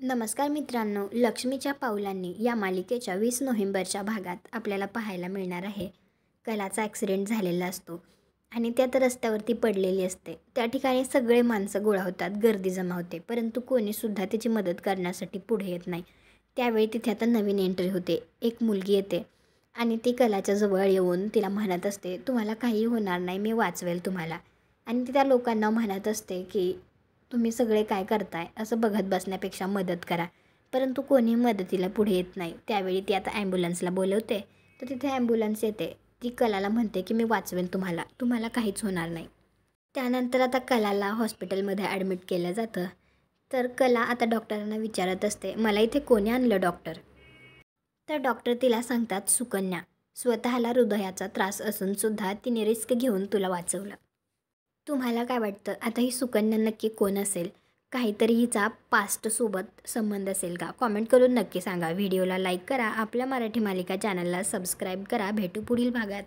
नमस्कार मित्रांनो, लक्ष्मीच्या पावलांनी या मालिकेच्या 20 नोव्हेंबरच्या भागात आपल्याला पाहायला मिळणार आहे. कलाचा ॲक्सिडेंट झालेला असतो आणि त्यात रस्त्यावरती पडलेली असते. त्या ठिकाणी सगळे माणसं गोळा होतात, गर्दी जमा होते, परंतु कोणीसुद्धा तिची मदत करण्यासाठी पुढे येत नाही. त्यावेळी तिथे आता नवीन एंट्री होते. एक मुलगी येते आणि ती कलाच्या जवळ येऊन तिला म्हणत असते, तुम्हाला काही होणार नाही, मी वाचवेल तुम्हाला. आणि ती त्या लोकांना म्हणत असते की तुम्ही सगळे काय करताय, असं बघत बसण्यापेक्षा मदत करा. परंतु कोणी मदतीला पुढे येत नाही. त्यावेळी ती आता ॲम्ब्युलन्सला बोलवते. तर तिथे ॲम्ब्युलन्स येते. ती कलाला म्हणते की मी वाचवेन तुम्हाला, तुम्हाला काहीच होणार नाही. त्यानंतर आता कलाला हॉस्पिटलमध्ये ॲडमिट केलं जातं. तर कला आता डॉक्टरांना विचारत असते, मला इथे कोणी आणलं डॉक्टर? तर डॉक्टर तिला सांगतात, सुकन्या, स्वतःला हृदयाचा त्रास असूनसुद्धा तिने रिस्क घेऊन तुला वाचवलं. तुम्हाला काय वाटतं, आता ही सुकन्या नक्की कोण असेल? काहीतरी हिचा पास्टसोबत संबंध असेल का? कॉमेंट करून नक्की सांगा. व्हिडिओला लाईक करा, आपल्या मराठी मालिका चॅनलला सबस्क्राईब करा. भेटू पुढील भागात.